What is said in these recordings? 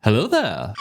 Hello there!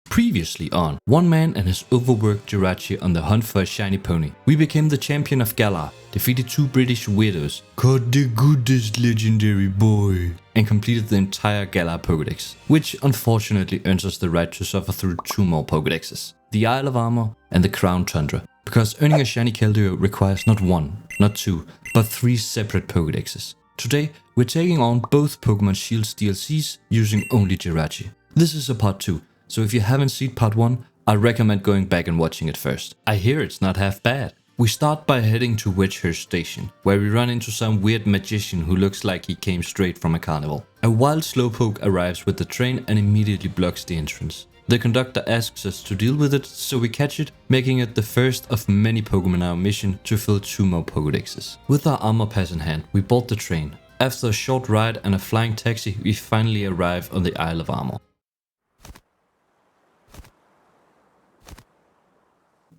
Previously on, one man and his overworked Jirachi on the hunt for a shiny pony. We became the champion of Galar, defeated two British weirdos, caught the goodest legendary boy, and completed the entire Galar Pokedex, which unfortunately earns us the right to suffer through two more Pokedexes, the Isle of Armor and the Crown Tundra, because earning a shiny Keldeo requires not one, not two, but three separate Pokedexes. Today, we're taking on both Pokemon Shield's DLCs using ONLY Jirachi. This is a part 2, so if you haven't seen part 1, I recommend going back and watching it first. I hear it's not half bad. We start by heading to Wedgehurst Station, where we run into some weird magician who looks like he came straight from a carnival. A wild slowpoke arrives with the train and immediately blocks the entrance. The conductor asks us to deal with it, so we catch it, making it the first of many Pokemon on our mission to fill 2 more Pokedexes. With our armor pass in hand, we board the train. After a short ride and a flying taxi, we finally arrive on the Isle of Armor.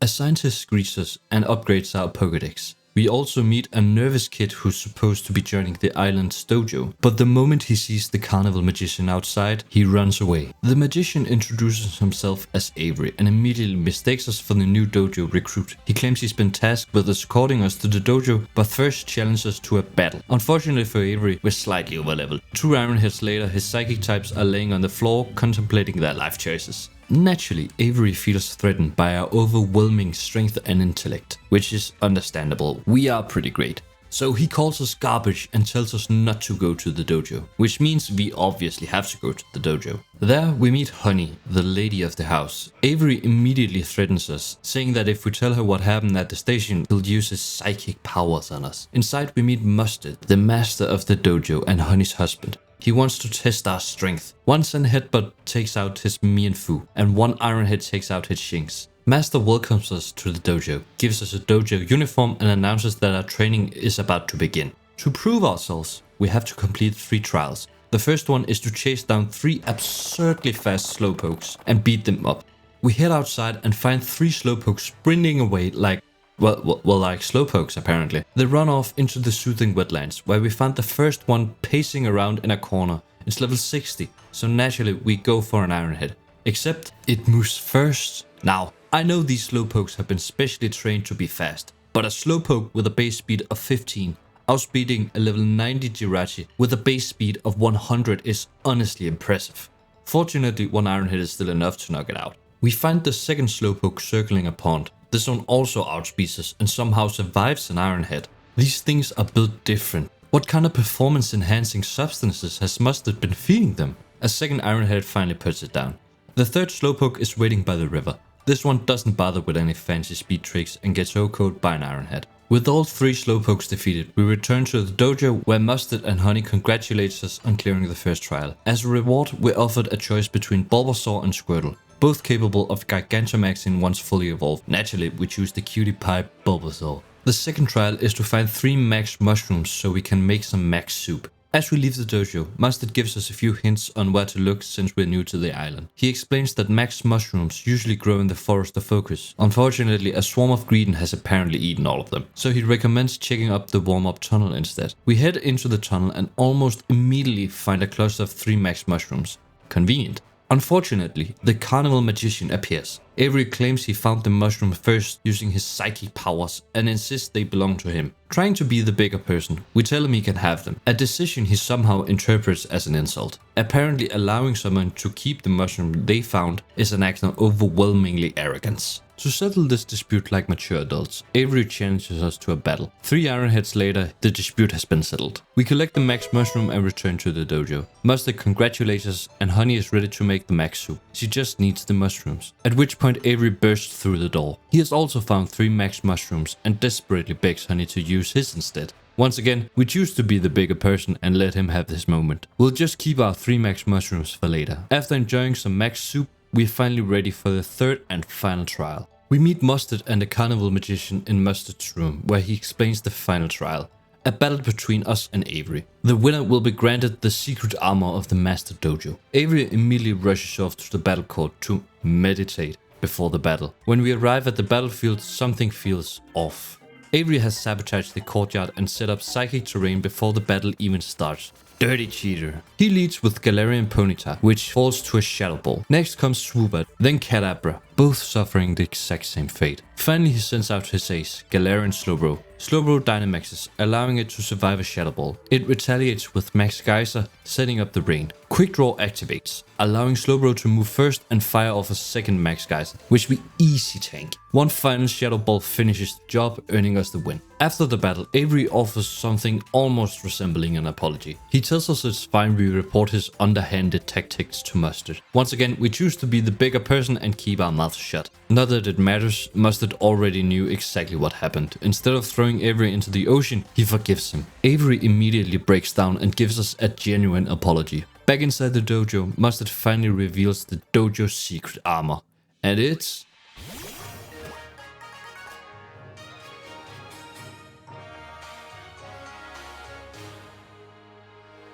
A scientist greets us and upgrades our Pokedex. We also meet a nervous kid who's supposed to be joining the island's dojo, but the moment he sees the carnival magician outside, he runs away. The magician introduces himself as Avery and immediately mistakes us for the new dojo recruit. He claims he's been tasked with escorting us to the dojo, but first challenges us to a battle. Unfortunately for Avery, we're slightly overleveled. 2 Iron Heads later, his psychic types are laying on the floor contemplating their life choices. Naturally, Avery feels threatened by our overwhelming strength and intellect, which is understandable. We are pretty great. So he calls us garbage and tells us not to go to the dojo, which means we obviously have to go to the dojo. There we meet Honey, the lady of the house. Avery immediately threatens us, saying that if we tell her what happened at the station, he'll use his psychic powers on us. Inside we meet Mustard, the master of the dojo and Honey's husband. He wants to test our strength. One Sun Headbutt takes out his Mienfoo, and one Iron Head takes out his Shinx. Master welcomes us to the dojo, gives us a dojo uniform and announces that our training is about to begin. To prove ourselves, we have to complete 3 trials. The first one is to chase down 3 absurdly fast slowpokes and beat them up. We head outside and find 3 slowpokes sprinting away like slowpokes apparently. They run off into the soothing wetlands, where we find the first one pacing around in a corner. It's level 60, so naturally we go for an Iron Head. Except it moves first. Now, I know these slowpokes have been specially trained to be fast, but a slowpoke with a base speed of 15 outspeeding a level 90 Jirachi with a base speed of 100 is honestly impressive. Fortunately, 1 Iron Head is still enough to knock it out. We find the second slowpoke circling a pond. This one also outspeeds us and somehow survives an Iron Head. These things are built different. What kind of performance enhancing substances has Mustard been feeding them? A second Iron Head finally puts it down. The third slowpoke is waiting by the river. This one doesn't bother with any fancy speed tricks and gets OHKO'd by an Iron Head. With all 3 slowpokes defeated, we return to the dojo where Mustard and Honey congratulates us on clearing the first trial. As a reward, we're offered a choice between Bulbasaur and Squirtle, both capable of Gigantamaxing once fully evolved. Naturally, we choose the cutie pie Bulbasaur. The second trial is to find 3 max mushrooms so we can make some max soup. As we leave the dojo, Mustard gives us a few hints on where to look since we're new to the island. He explains that max mushrooms usually grow in the Forest of Focus. Unfortunately, a swarm of Greedent has apparently eaten all of them, so he recommends checking up the warm-up tunnel instead. We head into the tunnel and almost immediately find a cluster of 3 max mushrooms. Convenient. Unfortunately, the carnival magician appears. Avery claims he found the mushroom first using his psychic powers and insists they belong to him. Trying to be the bigger person, we tell him he can have them, a decision he somehow interprets as an insult. Apparently, allowing someone to keep the mushroom they found is an act of overwhelmingly arrogance. To settle this dispute like mature adults, Avery challenges us to a battle. 3 Iron Heads later, the dispute has been settled. We collect the max mushroom and return to the dojo. Mustard congratulates us and Honey is ready to make the max soup. She just needs the mushrooms. At which point Avery bursts through the door. He has also found 3 max mushrooms and desperately begs Honey to use his instead. Once again, we choose to be the bigger person and let him have this moment. We'll just keep our 3 max mushrooms for later. After enjoying some max soup, we're finally ready for the third and final trial. We meet Mustard and the carnival magician in Mustard's room, where he explains the final trial. A battle between us and Avery. The winner will be granted the secret armor of the Master Dojo. Avery immediately rushes off to the battle court to meditate before the battle. When we arrive at the battlefield, something feels off. Avery has sabotaged the courtyard and set up psychic terrain before the battle even starts. dirty cheater. He leads with Galarian Ponyta, which falls to a Shadow Ball. Next comes Swoobat, then Kadabra, both suffering the exact same fate. Finally he sends out his ace, Galarian Slowbro. Slowbro Dynamaxes, allowing it to survive a Shadow Ball. It retaliates with Max Geyser, setting up the rain. Quick Draw activates, allowing Slowbro to move first and fire off a second Max Geyser, which we easy tank. One final Shadow Ball finishes the job, earning us the win. After the battle, Avery offers something almost resembling an apology. He tells us it's fine we report his underhanded tactics to Mustard. Once again, we choose to be the bigger person and keep our mouths shut. Not that it matters, Mustard already knew exactly what happened. Instead of throwing Avery into the ocean, he forgives him. Avery immediately breaks down and gives us a genuine apology. Back inside the dojo, Mustard finally reveals the dojo's secret armor. And it's...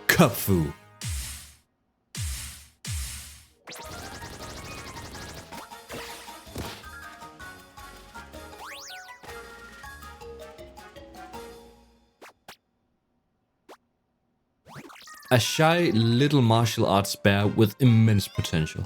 Kubfu. A shy little martial arts bear with immense potential.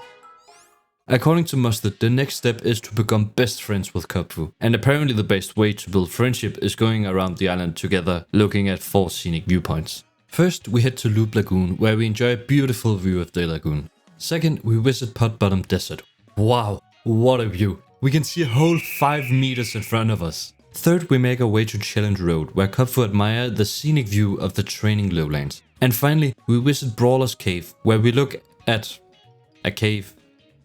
According to Mustard, the next step is to become best friends with Kubfu, and apparently the best way to build friendship is going around the island together looking at 4 scenic viewpoints. First, we head to Loop Lagoon, where we enjoy a beautiful view of the lagoon. Second, we visit Pot Bottom Desert. Wow, what a view! We can see a whole 5 meters in front of us. Third, we make our way to Challenge Road, where Kubfu admire the scenic view of the training lowlands. And finally, we visit Brawler's Cave, where we look at a cave.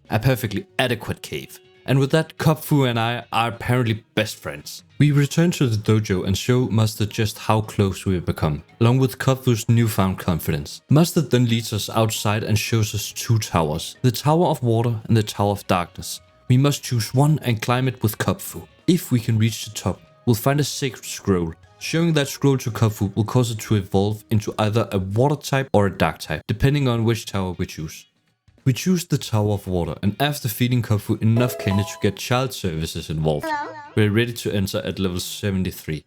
A perfectly adequate cave. And with that, Kubfu and I are apparently best friends. We return to the dojo and show Mustard just how close we have become, along with Kubfu's newfound confidence. Mustard then leads us outside and shows us 2 towers, the Tower of Water and the Tower of Darkness. We must choose one and climb it with Kubfu. If we can reach the top, we'll find a sacred scroll. Showing that scroll to Kubfu will cause it to evolve into either a water type or a dark type, depending on which tower we choose. We choose the Tower of Water, and after feeding Kubfu enough candy to get child services involved, we're ready to enter at level 73.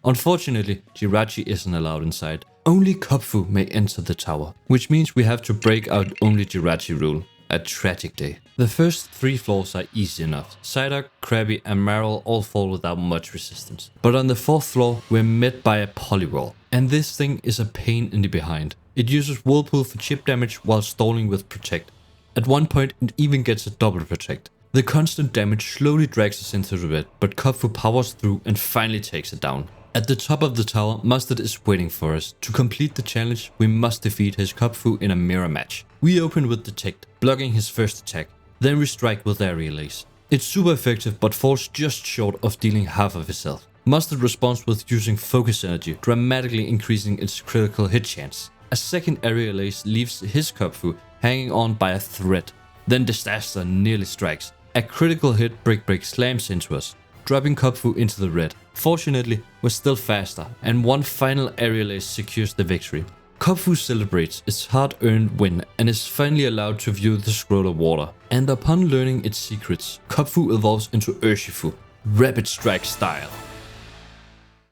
Unfortunately, Jirachi isn't allowed inside. Only Kubfu may enter the tower, which means we have to break our Only Jirachi rule. A tragic day. The first 3 floors are easy enough. Psyduck, Krabby and Marill all fall without much resistance. But on the 4th floor, we're met by a Poliwhirl. And this thing is a pain in the behind. It uses Whirlpool for chip damage while stalling with Protect. At one point, it even gets a double Protect. The constant damage slowly drags us into the red, but Kubfu powers through and finally takes it down. At the top of the tower, Mustard is waiting for us. To complete the challenge, we must defeat his Kubfu in a mirror match. We open with Detect, blocking his first attack. Then we strike with Aerial Ace. It's super effective but falls just short of dealing half of his health. Mustard responds with using Focus Energy, dramatically increasing its critical hit chance. A second Aerial Ace leaves his Kubfu hanging on by a thread. Then Disaster nearly strikes. A critical hit Brick slams into us, dropping Kubfu into the red. Fortunately, we're still faster, and one final Aerial Ace secures the victory. Kubfu celebrates its hard-earned win and is finally allowed to view the Scroll of Water. And upon learning its secrets, Kubfu evolves into Urshifu, Rapid Strike style.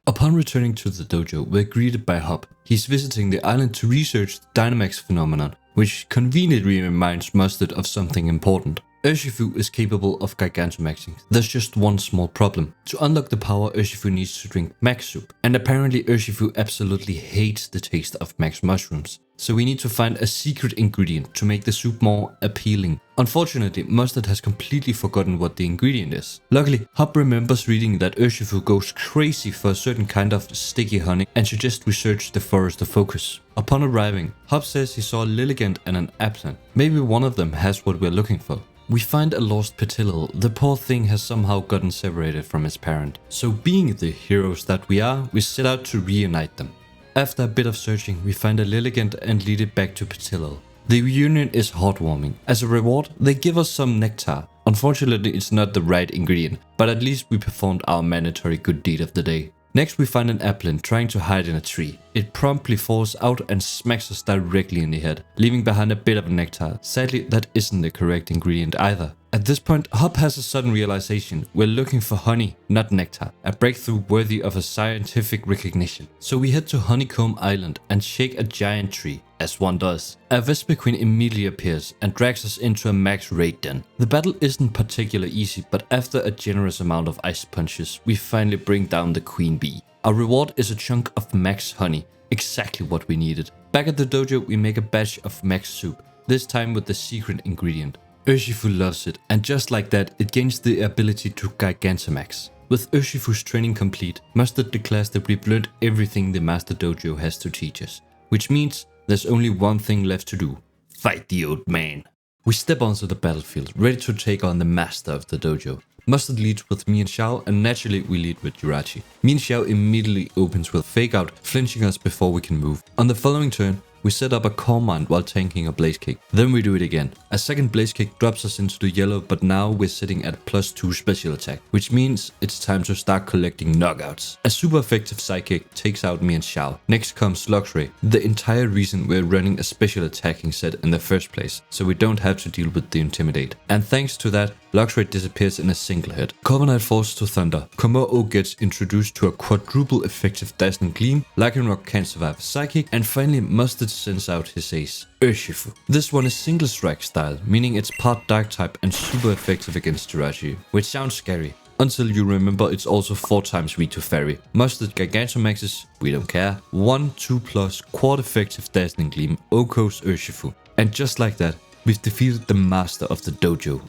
Upon returning to the dojo, we're greeted by Hop. He's visiting the island to research the Dynamax phenomenon, which conveniently reminds Mustard of something important. Urshifu is capable of Gigantamaxing. There's just one small problem. To unlock the power, Urshifu needs to drink Max Soup. And apparently Urshifu absolutely hates the taste of Max Mushrooms. So we need to find a secret ingredient to make the soup more appealing. Unfortunately, Mustard has completely forgotten what the ingredient is. Luckily, Hop remembers reading that Urshifu goes crazy for a certain kind of sticky honey and suggests we search the Forest of Focus. Upon arriving, Hop says he saw a Lilligant and an Applin. Maybe one of them has what we're looking for. We find a lost Petilil. The poor thing has somehow gotten separated from its parent. So being the heroes that we are, we set out to reunite them. After a bit of searching, we find a Lilligant and lead it back to Petilil. The reunion is heartwarming. As a reward, they give us some nectar. Unfortunately, it's not the right ingredient, but at least we performed our mandatory good deed of the day. Next we find an Applin trying to hide in a tree. It promptly falls out and smacks us directly in the head, leaving behind a bit of a nectar. Sadly, that isn't the correct ingredient either. At this point, Hop has a sudden realization. We're looking for honey, not nectar. A breakthrough worthy of a scientific recognition. So we head to Honeycomb Island and shake a giant tree, as one does. A Vespiquen immediately appears and drags us into a max raid den. The battle isn't particularly easy, but after a generous amount of ice punches, we finally bring down the queen bee. Our reward is a chunk of max honey, exactly what we needed. Back at the dojo, we make a batch of max soup, this time with the secret ingredient. Urshifu loves it, and just like that, it gains the ability to Gigantamax. With Urshifu's training complete, Mustard declares that we've learned everything the Master Dojo has to teach us, which means there's only one thing left to do: fight the old man. We step onto the battlefield, ready to take on the master of the dojo. Mustard leads with me and Xiao, and naturally we lead with Jirachi. Me and Xiao immediately opens with Fake Out, flinching us before we can move. On the following turn, we set up a core mine while tanking a blaze kick. Then we do it again. A second blaze kick drops us into the yellow, but now we're sitting at +2 special attack, which means it's time to start collecting knockouts. A super effective psychic takes out me and Xiao. Next comes Luxray, the entire reason we're running a special attacking set in the first place, so we don't have to deal with the Intimidate. And thanks to that, Luxray disappears in a single hit. Corviknight falls to Thunder. Komo-O gets introduced to a quadruple effective Dazzling Gleam. Lycanroc can't survive a Psychic. And finally, Mustard sends out his ace, Urshifu. This one is single strike style, meaning it's part dark type and super effective against Jirachi, which sounds scary. Until you remember it's also 4 times weak to Fairy. Mustard Gigantamaxes, we don't care. 1/2+ quad effective Dazzling Gleam, Oko's Urshifu. And just like that, we've defeated the master of the dojo.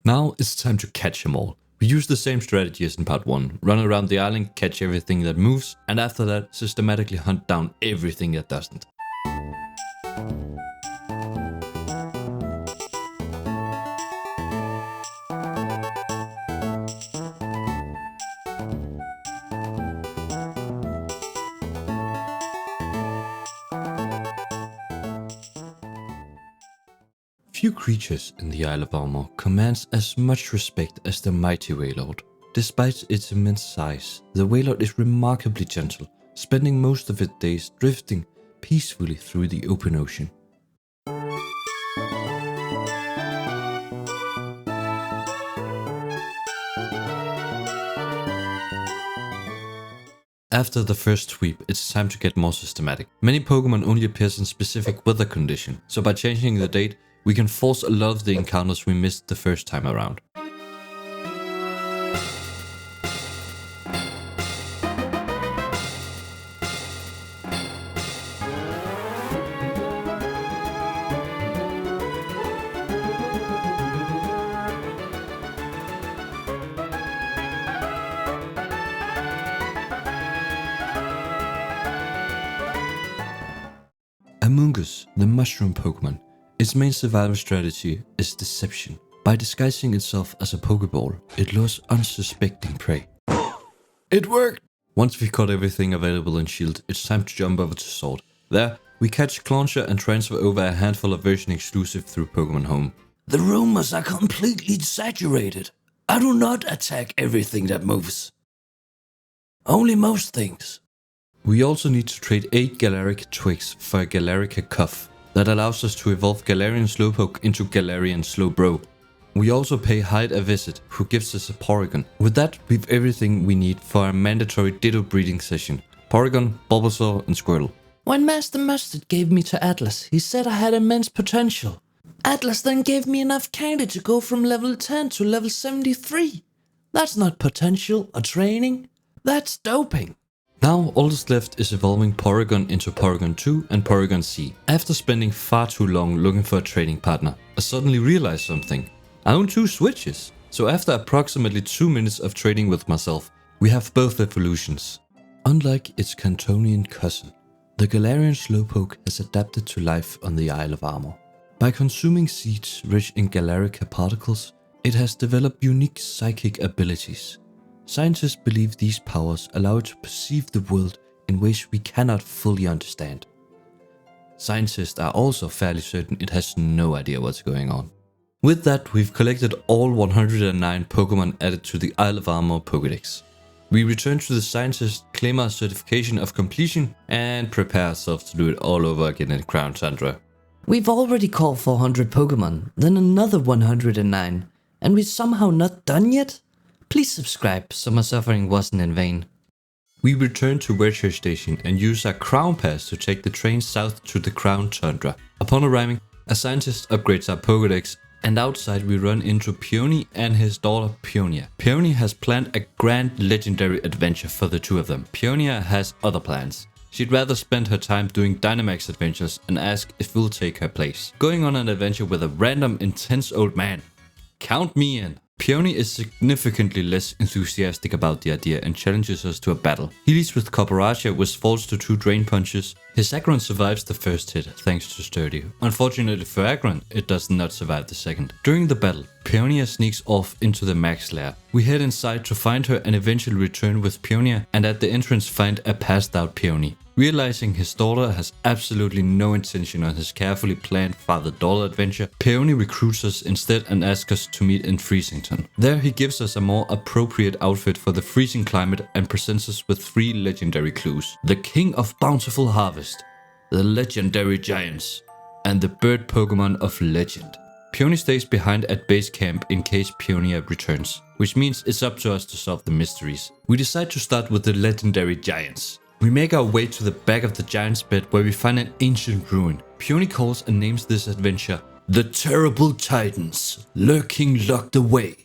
Now it's time to catch them all. We use the same strategy as in part 1, run around the island, catch everything that moves, and after that systematically hunt down everything that doesn't. Few creatures in the Isle of Armor commands as much respect as the mighty Wailord. Despite its immense size, the Wailord is remarkably gentle, spending most of its days drifting peacefully through the open ocean. After the first sweep, it's time to get more systematic. Many Pokemon only appears in specific weather condition, so by changing the date, we can force a lot of the encounters we missed the first time around. Amoonguss, the mushroom Pokemon. Its main survival strategy is deception. By disguising itself as a Pokeball, it lures unsuspecting prey. It worked! Once we've caught everything available in Shield, it's time to jump over to Sword. There, we catch Clauncher and transfer over a handful of version exclusive through Pokemon Home. The rumors are completely exaggerated. I do not attack everything that moves. Only most things. We also need to trade 8 Galaric Twigs for a Galarica Cuff. That allows us to evolve Galarian Slowpoke into Galarian Slowbro. We also pay Hyde a visit, who gives us a Porygon. With that, we've everything we need for a mandatory Ditto breeding session. Porygon, Bulbasaur and Squirtle. When Master Mustard gave me to Atlas, he said I had immense potential. Atlas then gave me enough candy to go from level 10 to level 73. That's not potential or training, that's doping. Now all that's left is evolving Porygon into Porygon 2 and Porygon C. After spending far too long looking for a training partner, I suddenly realized something. I own 2 Switches, so after approximately 2 minutes of trading with myself, we have both evolutions. Unlike its Cantonian cousin, the Galarian Slowpoke has adapted to life on the Isle of Armor. By consuming seeds rich in Galarica particles, it has developed unique psychic abilities. Scientists believe these powers allow it to perceive the world in ways we cannot fully understand. Scientists are also fairly certain it has no idea what's going on. With that, we've collected all 109 Pokemon added to the Isle of Armor Pokédex. We return to the scientist, claim our certification of completion, and prepare ourselves to do it all over again in Crown Tundra. We've already caught 400 Pokemon, then another 109, and we're somehow not done yet? Please subscribe so my suffering wasn't in vain. We return to Virtual Station and use our Crown Pass to take the train south to the Crown Tundra. Upon arriving, a scientist upgrades our Pokédex, and outside we run into Peony and his daughter Peonia. Peony has planned a grand legendary adventure for the two of them. Peonia has other plans. She'd rather spend her time doing Dynamax adventures and ask if we'll take her place. Going on an adventure with a random intense old man. Count me in. Peony is significantly less enthusiastic about the idea and challenges us to a battle. He leads with Copperachia, which falls to 2 drain punches. His Aggron survives the first hit thanks to Sturdy. Unfortunately for Aggron, it does not survive the second. During the battle, Peonia sneaks off into the Max lair. We head inside to find her and eventually return with Peonia, and at the entrance find a passed out Peony. Realizing his daughter has absolutely no intention on his carefully planned father-daughter adventure, Peony recruits us instead and asks us to meet in Freezington. There he gives us a more appropriate outfit for the freezing climate and presents us with 3 legendary clues. The King of Bountiful Harvest, the Legendary Giants, and the Bird Pokemon of Legend. Peony stays behind at base camp in case Peonia returns, which means it's up to us to solve the mysteries. We decide to start with the Legendary Giants. We make our way to the back of the Giant's bed where we find an ancient ruin. Peony calls and names this adventure The Terrible Titans, lurking locked away.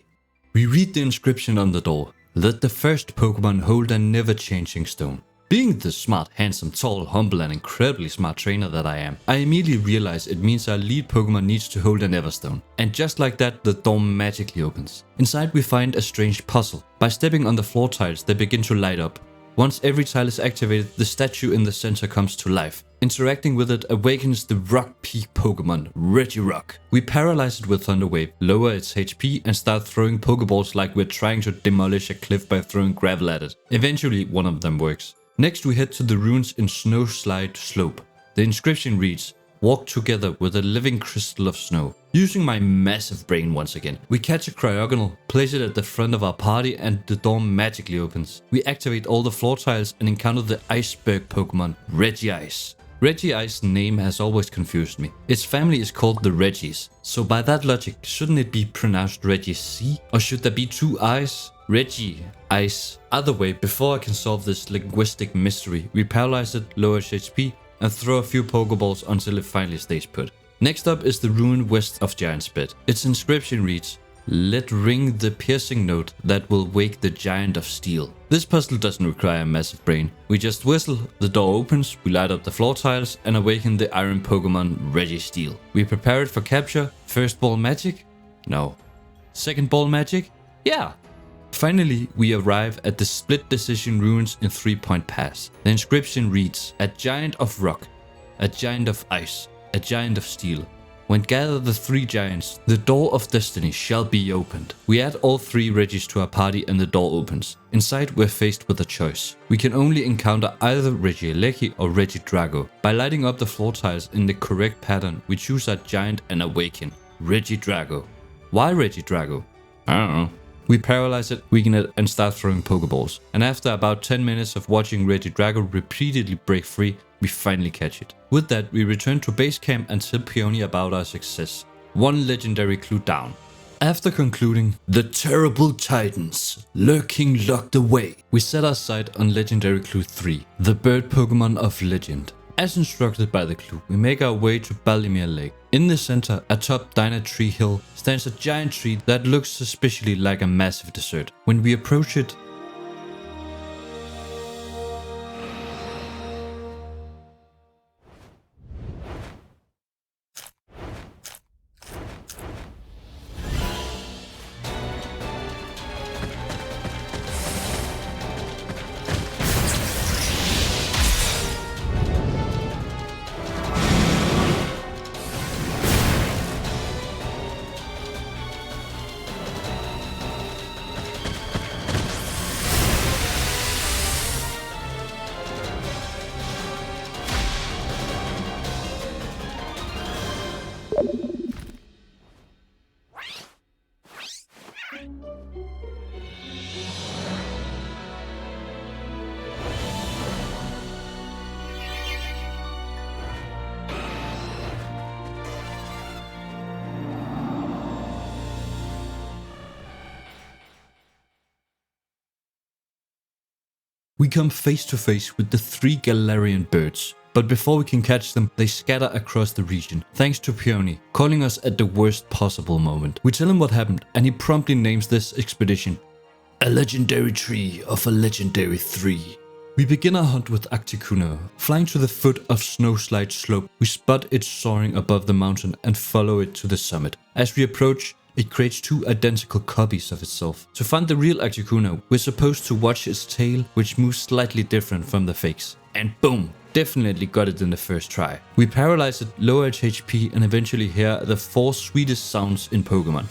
We read the inscription on the door. Let the first Pokemon hold a never-changing stone. Being the smart, handsome, tall, humble and incredibly smart trainer that I am, I immediately realize it means our lead Pokemon needs to hold an Everstone. And just like that, the door magically opens. Inside we find a strange puzzle. By stepping on the floor tiles, they begin to light up. Once every tile is activated, the statue in the center comes to life. Interacting with it awakens the Rock Peak Pokemon, Regirock. We paralyze it with Thunder Wave, lower its HP and start throwing Pokeballs like we're trying to demolish a cliff by throwing gravel at it. Eventually one of them works. Next we head to the ruins in Snow Slide Slope. The inscription reads, walk together with a living crystal of snow. Using my massive brain once again, we catch a Cryogonal, place it at the front of our party and the door magically opens. We activate all the floor tiles and encounter the Iceberg Pokemon, Regice. Regice's name has always confused me. Its family is called the Regis, so by that logic, shouldn't it be pronounced Regice? Or should there be 2 I's? Reggie, Ice. Either way, before I can solve this linguistic mystery, we paralyze it, lower its HP, and throw a few Pokeballs until it finally stays put. Next up is the ruin west of Giant's Bed. Its inscription reads, let ring the piercing note that will wake the Giant of Steel. This puzzle doesn't require a massive brain. We just whistle, the door opens, we light up the floor tiles and awaken the iron Pokemon Registeel. We prepare it for capture. First ball magic? No. Second ball magic? Yeah. Finally, we arrive at the Split Decision ruins in 3 Point Pass. The inscription reads, a giant of rock, a giant of ice, a giant of steel. When gather the 3 giants, the door of destiny shall be opened. We add all 3 Regis to our party and the door opens. Inside we're faced with a choice. We can only encounter either Regieleki or Regidrago. By lighting up the floor tiles in the correct pattern, we choose our giant and awaken Regidrago. Why Regidrago? I don't know. We paralyze it, weaken it and start throwing Pokeballs. And after about 10 minutes of watching Regidrago repeatedly break free, we finally catch it. With that, we return to base camp and tell Peony about our success. 1 legendary clue down. After concluding, the terrible titans, lurking locked away, we set our sight on legendary clue 3, the bird Pokemon of legend. As instructed by the clue, we make our way to Balimere Lake. In the center, atop Dynat Tree Hill, stands a giant tree that looks suspiciously like a massive dessert. When we approach it, We come face to face with the 3 Galarian birds. But before we can catch them, they scatter across the region, thanks to Peony, calling us at the worst possible moment. We tell him what happened, and he promptly names this expedition a legendary tree of a legendary 3. We begin our hunt with Articuno. Flying to the foot of Snowslide Slope, we spot it soaring above the mountain and follow it to the summit. As we approach, it creates 2 identical copies of itself. To find the real Articuno, we're supposed to watch its tail, which moves slightly different from the fakes. And boom! Definitely got it in the first try. We paralyze it, lower its HP, and eventually hear the 4 sweetest sounds in Pokemon.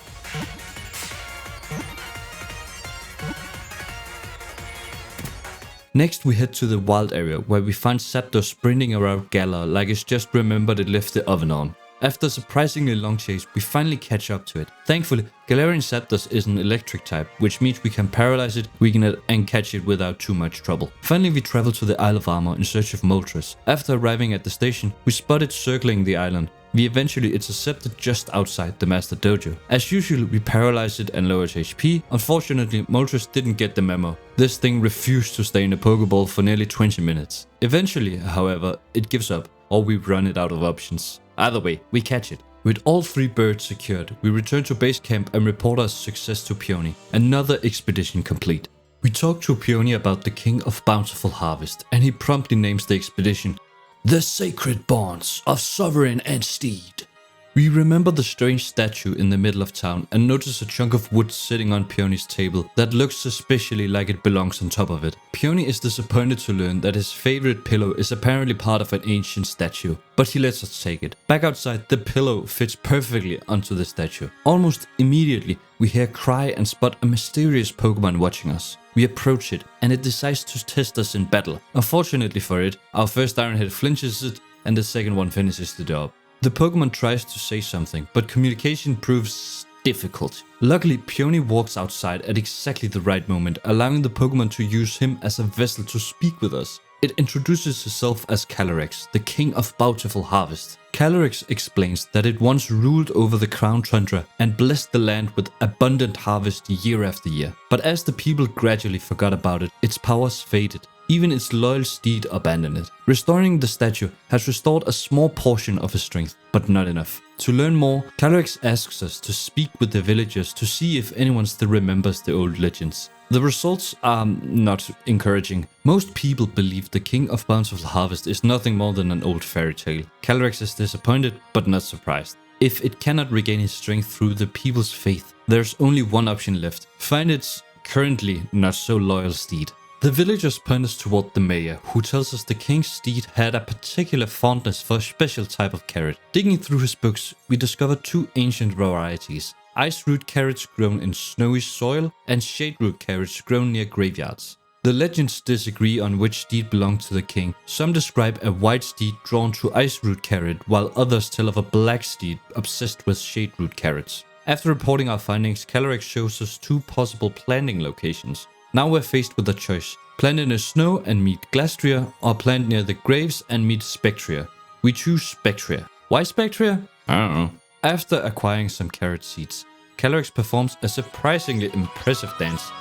Next we head to the wild area where we find Zapdos sprinting around Galar like it's just remembered it left the oven on. After a surprisingly long chase, we finally catch up to it. Thankfully, Galarian Zapdos is an electric type, which means we can paralyze it, weaken it, and catch it without too much trouble. Finally, we travel to the Isle of Armor in search of Moltres. After arriving at the station, we spot it circling the island. We eventually intercept it just outside the Master Dojo. As usual, we paralyze it and lower its HP. Unfortunately, Moltres didn't get the memo. This thing refused to stay in a Pokeball for nearly 20 minutes. Eventually, however, it gives up, or we run it out of options. Either way, we catch it. With all 3 birds secured, we return to base camp and report our success to Peony. Another expedition complete. We talk to Peony about the King of Bountiful Harvest, and he promptly names the expedition The Sacred Bonds of Sovereign and Steed. We remember the strange statue in the middle of town and notice a chunk of wood sitting on Peony's table that looks suspiciously like it belongs on top of it. Peony is disappointed to learn that his favorite pillow is apparently part of an ancient statue, but he lets us take it. Back outside, the pillow fits perfectly onto the statue. Almost immediately, we hear Cry and spot a mysterious Pokemon watching us. We approach it, and it decides to test us in battle. Unfortunately for it, our first Ironhead flinches it, and the second one finishes the job. The Pokemon tries to say something, but communication proves difficult. Luckily, Peony walks outside at exactly the right moment, allowing the Pokemon to use him as a vessel to speak with us. It introduces itself as Calyrex, the King of Bountiful Harvest. Calyrex explains that it once ruled over the Crown Tundra and blessed the land with abundant harvest year after year. But as the people gradually forgot about it, its powers faded. Even its loyal steed abandoned it. Restoring the statue has restored a small portion of his strength, but not enough. To learn more, Calyrex asks us to speak with the villagers to see if anyone still remembers the old legends. The results are not encouraging. Most people believe the King of Bountiful Harvest is nothing more than an old fairy tale. Calyrex is disappointed, but not surprised. If it cannot regain his strength through the people's faith, there's only one option left: find its currently not so loyal steed. The villagers point us toward the mayor, who tells us the king's steed had a particular fondness for a special type of carrot. Digging through his books, we discover 2 ancient varieties: ice root carrots grown in snowy soil and shade root carrots grown near graveyards. The legends disagree on which steed belonged to the king. Some describe a white steed drawn to ice root carrot, while others tell of a black steed obsessed with shade root carrots. After reporting our findings, Calyrex shows us 2 possible planting locations. Now we're faced with a choice: plant in the snow and meet Glastria, or plant near the graves and meet Spectria. We choose Spectria. Why Spectria? I don't know. After acquiring some carrot seeds, Calyrex performs a surprisingly impressive dance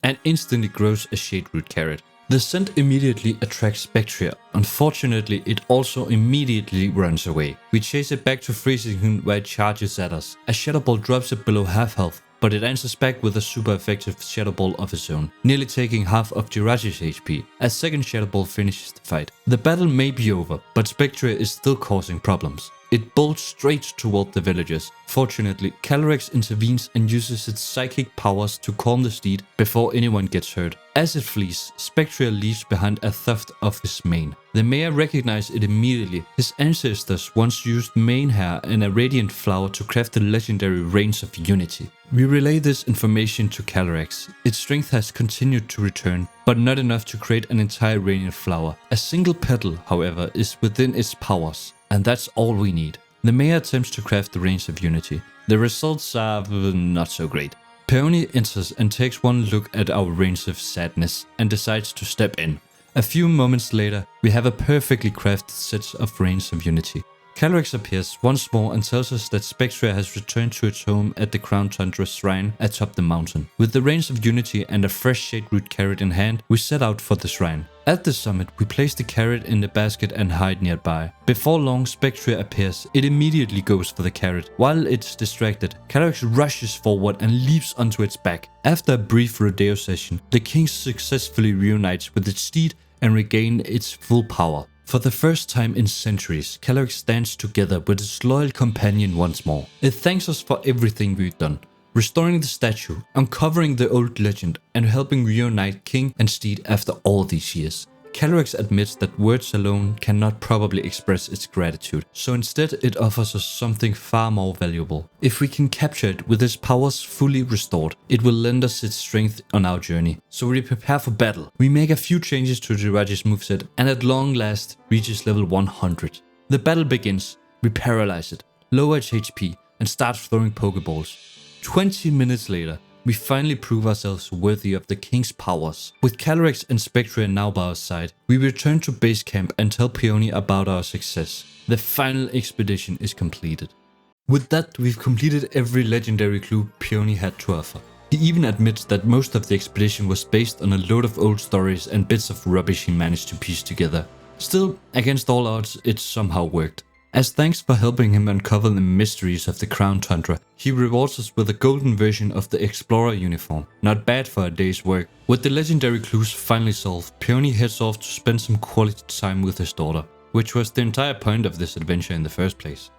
and instantly grows a shade root carrot. The scent immediately attracts Spectria. Unfortunately, it also immediately runs away. We chase it back to Freezing where it charges at us. A Shadow Ball drops it below half health, but it answers back with a super effective Shadow Ball of its own, nearly taking half of Jirachi's HP. A second Shadow Ball finishes the fight. The battle may be over, but Spectria is still causing problems. It bolts straight toward the villagers. Fortunately, Calyrex intervenes and uses its psychic powers to calm the steed before anyone gets hurt. As it flees, Spectria leaves behind a tuft of his mane. The mayor recognizes it immediately. His ancestors once used mane hair and a radiant flower to craft the legendary Reigns of Unity. We relay this information to Calyrex. Its strength has continued to return, but not enough to create an entire radiant flower. A single petal, however, is within its powers, and that's all we need. The mayor attempts to craft the Reigns of Unity. The results are not so great. Peony enters and takes one look at our Reigns of Sadness and decides to step in. A few moments later, we have a perfectly crafted set of Reigns of Unity. Calyrex appears once more and tells us that Spectria has returned to its home at the Crown Tundra shrine atop the mountain. With the Reins of Unity and a fresh shade root carrot in hand, we set out for the shrine. At the summit, we place the carrot in the basket and hide nearby. Before long, Spectria appears. It immediately goes for the carrot. While it's distracted, Calyrex rushes forward and leaps onto its back. After a brief rodeo session, the king successfully reunites with its steed and regains its full power. For the first time in centuries, Calyrex stands together with its loyal companion once more. It thanks us for everything we've done, restoring the statue, uncovering the old legend, and helping reunite King and Steed after all these years. Calyrex admits that words alone cannot probably express its gratitude, so instead it offers us something far more valuable. If we can capture it with its powers fully restored, it will lend us its strength on our journey. So we prepare for battle. We make a few changes to Jirachi's moveset and at long last reaches level 100. The battle begins, we paralyze it, lower its HP and start throwing Pokeballs. 20 minutes later, we finally prove ourselves worthy of the king's powers. With Calyrex and Spectria now by our side, we return to base camp and tell Peony about our success. The final expedition is completed. With that, we've completed every legendary clue Peony had to offer. He even admits that most of the expedition was based on a load of old stories and bits of rubbish he managed to piece together. Still, against all odds, it somehow worked. As thanks for helping him uncover the mysteries of the Crown Tundra, he rewards us with a golden version of the Explorer uniform. Not bad for a day's work. With the legendary clues finally solved, Peony heads off to spend some quality time with his daughter, which was the entire point of this adventure in the first place.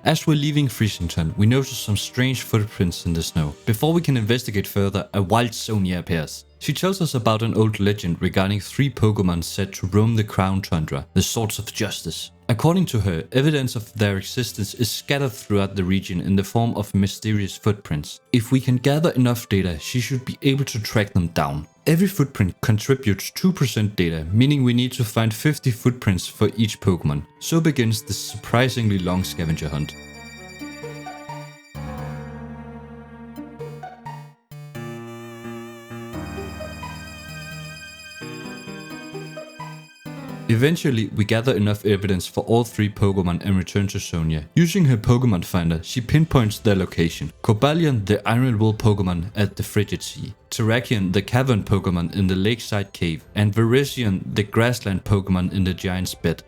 As we're leaving Freezington, we notice some strange footprints in the snow. Before we can investigate further, a wild Sonia appears. She tells us about an old legend regarding 3 Pokemon said to roam the Crown Tundra, the Swords of Justice. According to her, evidence of their existence is scattered throughout the region in the form of mysterious footprints. If we can gather enough data, she should be able to track them down. Every footprint contributes 2% data, meaning we need to find 50 footprints for each Pokemon. So begins the surprisingly long scavenger hunt. Eventually, we gather enough evidence for all 3 Pokemon and return to Sonia. Using her Pokemon Finder, she pinpoints their location. Cobalion, the Iron Wool Pokemon at the Frigid Sea. Terrakion, the Cavern Pokemon in the Lakeside Cave. And Virizion, the Grassland Pokemon in the Giant's Bed.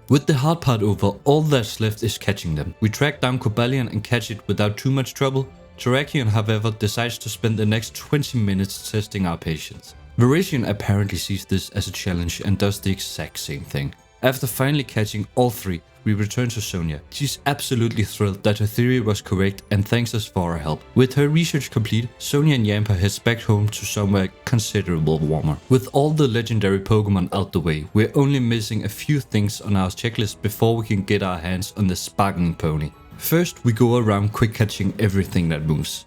With the hard part over, all that's left is catching them. We track down Cobalion and catch it without too much trouble. Terrakion, however, decides to spend the next 20 minutes testing our patience. Virizion apparently sees this as a challenge and does the exact same thing. After finally catching all 3, we return to Sonia. She's absolutely thrilled that her theory was correct and thanks us for our help. With her research complete, Sonia and Yamper heads back home to somewhere considerably warmer. With all the legendary Pokemon out the way, we're only missing a few things on our checklist before we can get our hands on the sparkling pony. First, we go around quick catching everything that moves.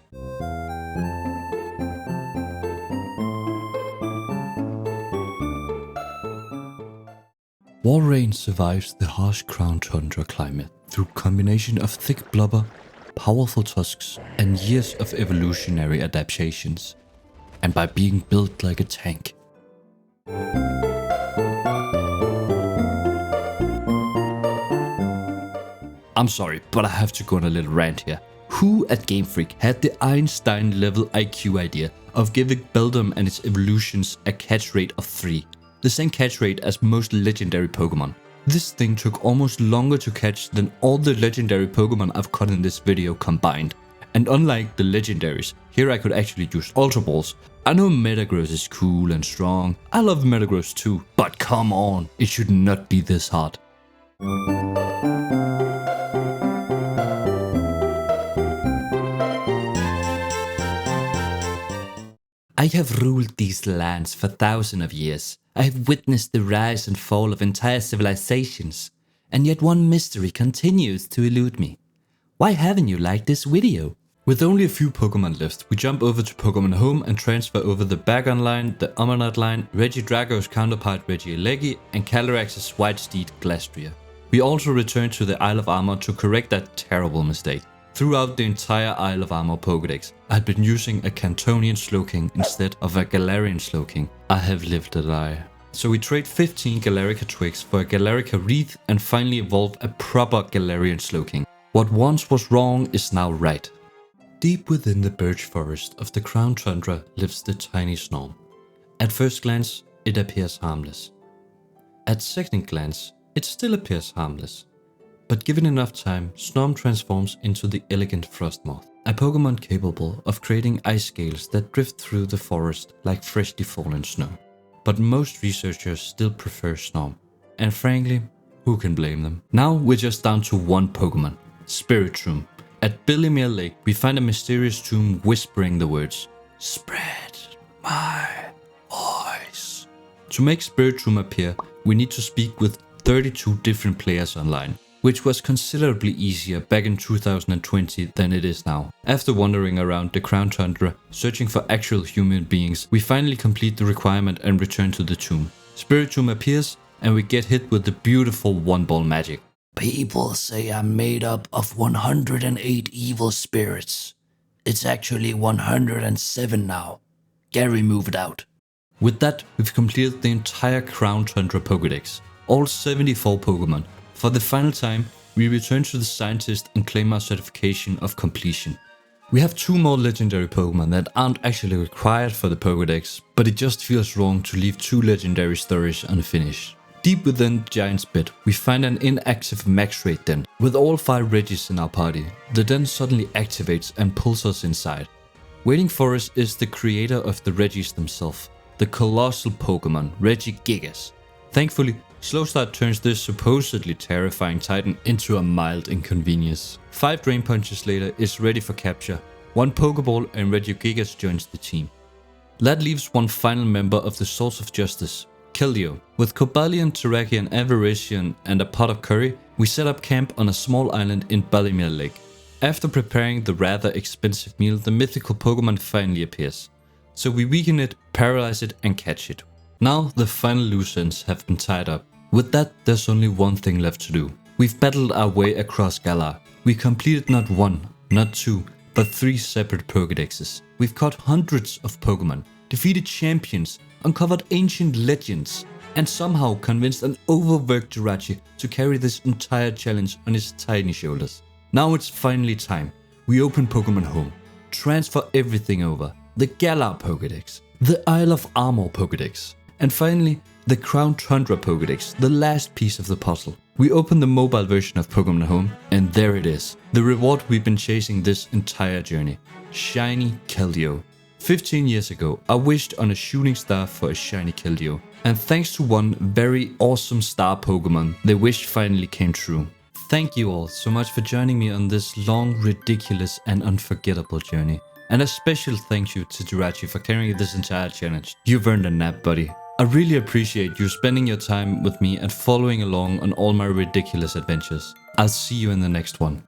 Walrein survives the harsh Crown Tundra climate through combination of thick blubber, powerful tusks, and years of evolutionary adaptations, and by being built like a tank. I'm sorry, but I have to go on a little rant here. Who at Game Freak had the Einstein-level IQ idea of giving Beldum and its evolutions a catch rate of 3? The same catch rate as most legendary Pokemon. This thing took almost longer to catch than all the legendary Pokemon I've caught in this video combined. And unlike the legendaries, here I could actually use Ultra Balls. I know Metagross is cool and strong, I love Metagross too, but come on, it should not be this hard. I have ruled these lands for thousands of years. I have witnessed the rise and fall of entire civilizations, and yet one mystery continues to elude me. Why haven't you liked this video? With only a few Pokemon left, we jump over to Pokemon Home and transfer over the Bagon line, the Omanut line, Regidrago's counterpart Regieleki, and Calyrex's white steed Glastria. We also return to the Isle of Armor to correct that terrible mistake. Throughout the entire Isle of Armor Pokedex, I had been using a Cantonian Slowking instead of a Galarian Slowking. I have lived a lie. So we trade 15 Galarica twigs for a Galarica wreath and finally evolve a proper Galarian Slowking. What once was wrong is now right. Deep within the birch forest of the Crown Tundra lives the tiny Snorm. At first glance, it appears harmless. At second glance, it still appears harmless. But given enough time, Snorm transforms into the elegant Frostmoth, a Pokemon capable of creating ice scales that drift through the forest like freshly fallen snow. But most researchers still prefer Snorm, and frankly, who can blame them? Now we're just down to one Pokemon, Spiritomb. At Billimere Lake, we find a mysterious tomb whispering the words, "Spread my voice." To make Spiritomb appear, we need to speak with 32 different players online, which was considerably easier back in 2020 than it is now. After wandering around the Crown Tundra, searching for actual human beings, we finally complete the requirement and return to the tomb. Spiritomb appears, and we get hit with the beautiful one-ball magic. People say I'm made up of 108 evil spirits. It's actually 107 now. Gary, move it out. With that, we've completed the entire Crown Tundra Pokédex, all 74 Pokemon. For the final time, we return to the scientist and claim our certification of completion. We have 2 more legendary Pokemon that aren't actually required for the Pokédex, but it just feels wrong to leave 2 legendary stories unfinished. Deep within the Giant's Bed, we find an inactive max raid den. With all 5 Regis in our party, the den suddenly activates and pulls us inside. Waiting for us is the creator of the Regis themselves, the colossal Pokemon, Regigigas. Thankfully, Slow Start turns this supposedly terrifying titan into a mild inconvenience. 5 Drain Punches later, it's ready for capture. 1 Pokeball and Regigigas joins the team. That leaves one final member of the Swords of Justice, Keldeo. With Cobalion, Terrakion, Avarician and a pot of curry, we set up camp on a small island in Billimere Lake. After preparing the rather expensive meal, the mythical Pokemon finally appears. So we weaken it, paralyze it and catch it. Now the final loose ends have been tied up. With that, there's only one thing left to do. We've battled our way across Galar. We completed not 1, not 2, but 3 separate Pokédexes. We've caught hundreds of Pokemon, defeated champions, uncovered ancient legends, and somehow convinced an overworked Jirachi to carry this entire challenge on his tiny shoulders. Now it's finally time. We open Pokemon Home, transfer everything over. The Galar Pokédex, the Isle of Armor Pokédex, and finally, the Crown Tundra Pokédex, the last piece of the puzzle. We open the mobile version of Pokemon Home, and there it is. The reward we've been chasing this entire journey. Shiny Keldeo. 15 years ago, I wished on a shooting star for a shiny Keldeo. And thanks to one very awesome star Pokemon, the wish finally came true. Thank you all so much for joining me on this long, ridiculous and unforgettable journey. And a special thank you to Jirachi for carrying this entire challenge. You've earned a nap, buddy. I really appreciate you spending your time with me and following along on all my ridiculous adventures. I'll see you in the next one.